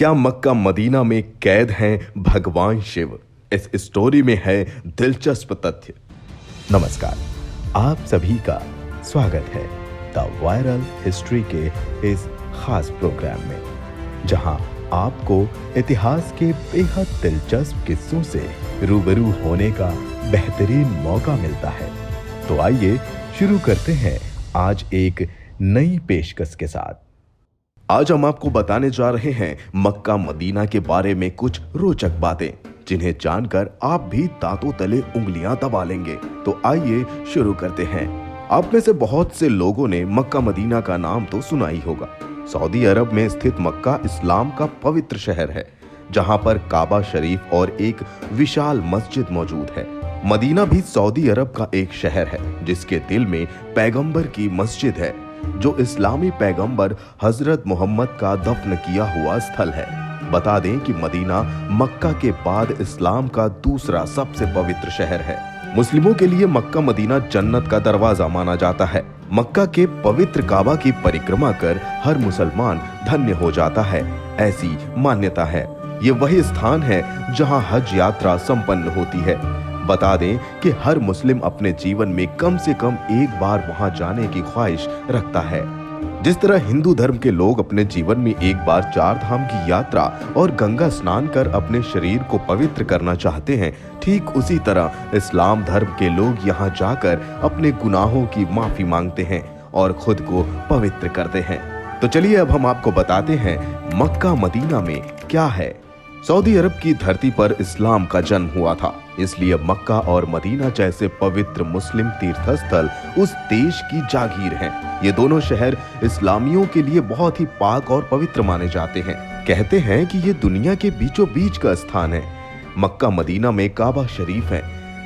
क्या Mecca Medina में कैद हैं भगवान शिव? इस स्टोरी में है दिलचस्प तथ्य। नमस्कार, आप सभी का स्वागत है द वायरल हिस्ट्री के इस खास प्रोग्राम में, जहां आपको इतिहास के बेहद दिलचस्प किस्सों से रूबरू होने का बेहतरीन मौका मिलता है। तो आइए शुरू करते हैं आज एक नई पेशकश के साथ। आज हम आपको बताने जा रहे हैं मक्का मदीना के बारे में कुछ रोचक बातें, जिन्हें जानकर आप भी दांतों तले उंगलियां दबा लेंगे। तो आइए शुरू करते हैं। आप में से बहुत से लोगों ने मक्का मदीना का नाम तो सुना ही होगा। सऊदी अरब में स्थित मक्का इस्लाम का पवित्र शहर है, जहां पर काबा शरीफ और एक विशाल मस्जिद मौजूद है। मदीना भी सऊदी अरब का एक शहर है, जिसके दिल में पैगंबर की मस्जिद है, जो इस्लामी पैगंबर हजरत मोहम्मद का दफन किया हुआ स्थल है। बता दें कि मदीना मक्का के बाद इस्लाम का दूसरा सबसे पवित्र शहर है। मुस्लिमों के लिए मक्का मदीना जन्नत का दरवाजा माना जाता है। मक्का के पवित्र काबा की परिक्रमा कर हर मुसलमान धन्य हो जाता है, ऐसी मान्यता है। ये वही स्थान है जहां हज यात्रा संपन्न होती है। बता दें कि हर मुस्लिम अपने जीवन में कम से कम एक बार वहां जाने की ख्वाहिश रखता है। जिस तरह हिंदू धर्म के लोग अपने जीवन में एक बार 4 धाम की यात्रा और गंगा स्नान कर अपने शरीर को पवित्र करना चाहते हैं, ठीक उसी तरह इस्लाम धर्म के लोग यहाँ जाकर अपने गुनाहों की माफी मांगते हैं और खुद को पवित्र करते हैं। तो चलिए अब हम आपको बताते हैं मक्का मदीना में क्या है। सऊदी अरब की धरती पर इस्लाम का जन्म हुआ था, इसलिए मक्का और मदीना जैसे पवित्र मुस्लिम तीर्थस्थल उस देश की जागीर हैं। ये दोनों शहर इस्लामियों के लिए बहुत ही पाक और पवित्र माने जाते हैं। कहते हैं कि ये दुनिया के बीचों बीच का स्थान है। मक्का मदीना में काबा शरीफ है।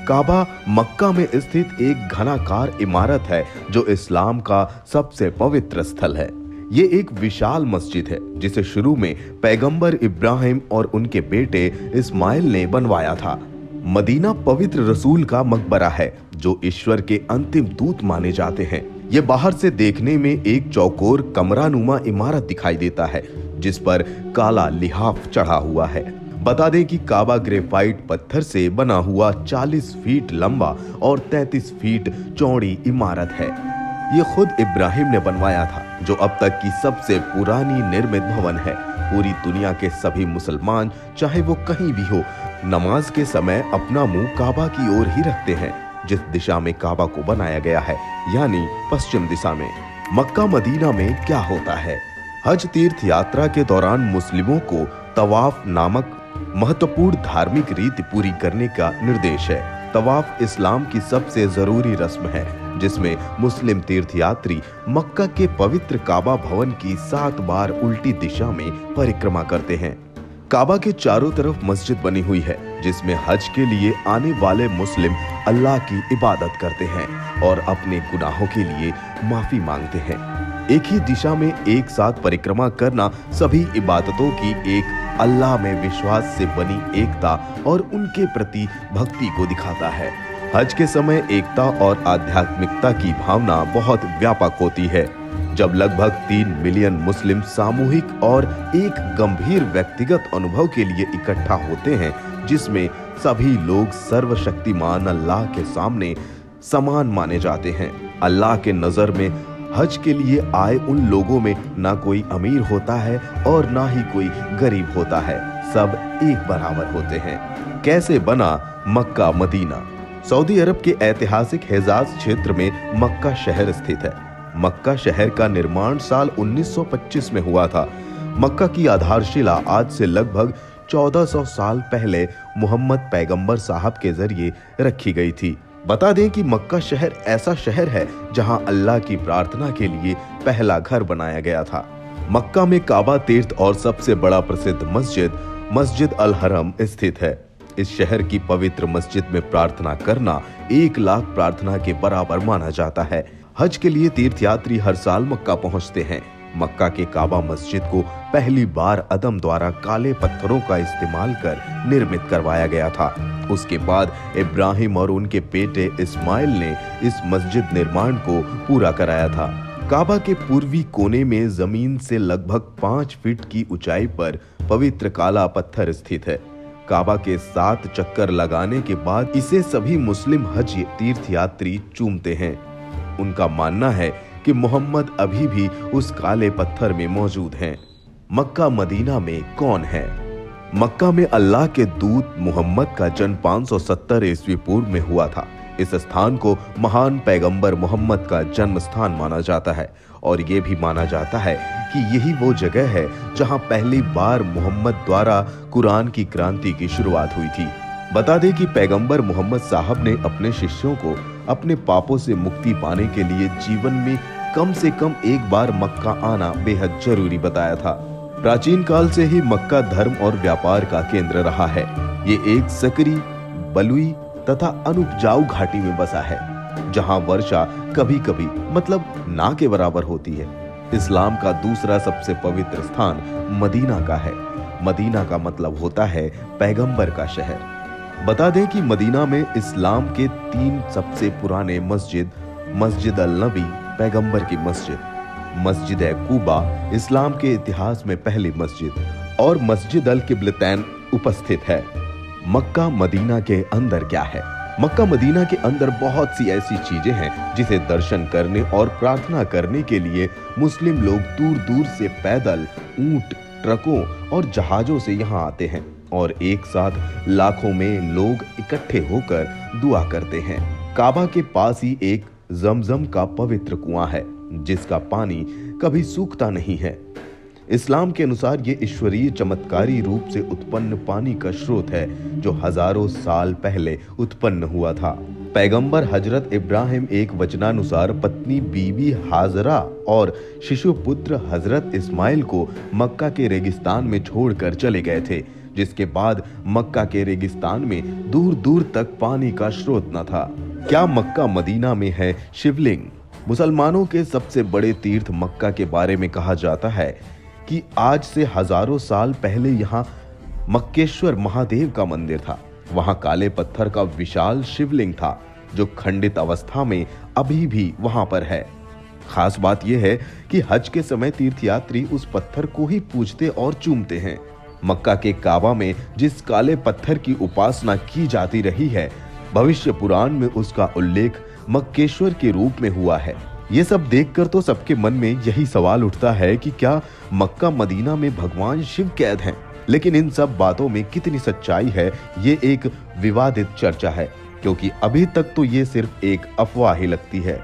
काबा मक्का में स्थित एक घनाकार इमारत है, जो इस्लाम का सबसे पवित्र स्थल है। ये एक विशाल मस्जिद है, जिसे शुरू में पैगंबर इब्राहिम और उनके बेटे इस्माइल ने बनवाया था। मदीना पवित्र रसूल का मकबरा है, जो ईश्वर के अंतिम दूत माने जाते हैं। ये बाहर से देखने में एक चौकोर कमरानुमा इमारत दिखाई देता है, जिस पर काला लिहाफ चढ़ा हुआ है। बता दें कि काबा ग्रेफाइट पत्थर से बना हुआ 40 फीट लंबा और 33 फीट चौड़ी इमारत है। ये खुद इब्राहिम ने बनवाया था, जो अब तक की सबसे पुरानी निर्मित भवन है। पूरी दुनिया के सभी मुसलमान, चाहे वो कहीं भी हो, नमाज के समय अपना मुंह काबा की ओर ही रखते हैं, जिस दिशा में काबा को बनाया गया है, यानी पश्चिम दिशा में। मक्का मदीना में क्या होता है? हज तीर्थ यात्रा के दौरान मुस्लिमों को तवाफ नामक महत्वपूर्ण धार्मिक रीति पूरी करने का निर्देश है। तवाफ इस्लाम की सबसे जरूरी रस्म है, जिसमें मुस्लिम तीर्थयात्री मक्का के पवित्र काबा भवन की 7 बार उल्टी दिशा में परिक्रमा करते हैं। काबा के चारों तरफ मस्जिद बनी हुई है, जिसमें हज के लिए आने वाले मुस्लिम अल्लाह की इबादत करते हैं और अपने गुनाहों के लिए माफी मांगते हैं। एक ही दिशा में एक साथ परिक्रमा करना सभी इबादतों की एक अल्लाह में विश्वास से बनी एकता और उनके प्रति भक्ति को दिखाता है। हज के समय एकता और आध्यात्मिकता की भावना बहुत व्यापक होती है। जब लगभग 3 मिलियन मुस्लिम सामूहिक और एक गंभीर व्यक्तिगत अनुभव के लिए इकट्ठा होते हैं, जिसमें सभी लोग सर्वशक्तिमान अल्लाह के सामने समान माने जाते हैं। अल्लाह के नजर में हज के लिए आए उन लोगों में ना कोई अमीर होता है और ना ही कोई गरीब होता है, सब एक बराबर होते हैं। कैसे बना मक्का मदीना? सऊदी अरब के ऐतिहासिक हिजाज क्षेत्र में मक्का शहर स्थित है। मक्का शहर का निर्माण साल 1925 में हुआ था। मक्का की आधारशिला आज से लगभग 1400 साल पहले मोहम्मद पैगंबर साहब के जरिए रखी गई थी। बता दें कि मक्का शहर ऐसा शहर है जहां अल्लाह की प्रार्थना के लिए पहला घर बनाया गया था। मक्का में काबा तीर्थ और सबसे बड़ा प्रसिद्ध मस्जिद अल हरम स्थित है। इस शहर की पवित्र मस्जिद में प्रार्थना करना 1 लाख प्रार्थना के बराबर माना जाता है। हज के लिए तीर्थयात्री हर साल मक्का पहुंचते हैं। मक्का के काबा मस्जिद को पहली बार अदम द्वारा काले पत्थरों का इस्तेमाल कर निर्मित करवाया गया था। उसके बाद इब्राहिम और उनके बेटे इस्माइल ने इस मस्जिद निर्माण को पूरा कराया था। काबा के पूर्वी कोने में जमीन से लगभग 5 फीट की ऊंचाई पर पवित्र काला पत्थर स्थित है। काबा के 7 चक्कर लगाने के बाद इसे सभी मुस्लिम हज तीर्थयात्री चूमते हैं। उनका मानना है कि मोहम्मद अभी भी उस काले पत्थर में मौजूद हैं। मक्का मदीना में कौन है? मक्का में अल्लाह के दूत मोहम्मद का जन्म 570 ईस्वी पूर्व में हुआ था। इस स्थान को महान पैगंबर मोहम्मद का जन्म स्थान माना जाता है और ये भी माना जाता है कि यही वो जगह है जहां पहली बार मोहम्मद द्वारा कुरान की क्रांति की शुरुआत हुई थी। बता दें कि पैगंबर मोहम्मद साहब ने अपने शिष्यों को अपने पापों से मुक्ति पाने के लिए जीवन में कम से कम एक बार मक्का आना बेहद जरूरी बताया था। प्राचीन काल से ही मक्का धर्म और व्यापार का केंद्र रहा है। ये एक सकरी, बलुई तथा अनुपजाऊ घाटी में बसा है, जहां वर्षा कभी कभी मतलब ना के बराबर होती है। इस्लाम का दूसरा सबसे पवित्र स्थान मदीना का है। मदीना का मतलब होता है पैगंबर का शहर। बता दें कि मदीना में इस्लाम के 3 सबसे पुराने मस्जिद, मस्जिद अल नबी पैगंबर की मस्जिद, मस्जिद कुबा इस्लाम के इतिहास में पहली मस्जिद और मस्जिद अल किबलतैन उपस्थित है। मक्का मदीना के अंदर क्या है? मक्का मदीना के अंदर बहुत सी ऐसी चीजें हैं जिसे दर्शन करने और प्रार्थना करने के लिए मुस्लिम लोग दूर दूर से पैदल, ऊंट, ट्रकों और जहाजों से यहाँ आते हैं और एक साथ लाखों में लोग इकट्ठे होकर दुआ करते हैं। काबा के पास ही एक जमजम का पवित्र कुआं है जिसका पानी कभी सूखता नहीं है। इस्लाम के अनुसार ये ईश्वरीय चमत्कारी रूप से उत्पन्न पानी का स्रोत है जो हजारों साल पहले उत्पन्न हुआ था। पैगंबर हजरत इब्राहिम एक वचनानुसार पत्नी बीबी हाजरा और शिशु पुत्र हजरत इस्माइल को मक्का के रेगिस्तान में छोड़कर चले गए थे, जिसके बाद मक्का के रेगिस्तान में दूर दूर तक पानी का स्रोत न था। क्या मक्का मदीना में है शिवलिंग? मुसलमानों के सबसे बड़े तीर्थ मक्का के बारे में कहा जाता है कि आज से हजारों साल पहले यहाँ मक्केश्वर महादेव का मंदिर था। वहां काले पत्थर का विशाल शिवलिंग था जो खंडित अवस्था में अभी भी वहां पर है। खास बात यह है कि हज के समय तीर्थयात्री उस पत्थर को ही पूजते और चूमते हैं। मक्का के काबा में जिस काले पत्थर की उपासना की जाती रही है, भविष्य पुराण में उसका उल्लेख मक्केश्वर के रूप में हुआ है। ये सब देखकर तो सबके मन में यही सवाल उठता है कि क्या मक्का मदीना में भगवान शिव कैद हैं? लेकिन इन सब बातों में कितनी सच्चाई है, ये एक विवादित चर्चा है, क्योंकि अभी तक तो ये सिर्फ एक अफवाह ही लगती है।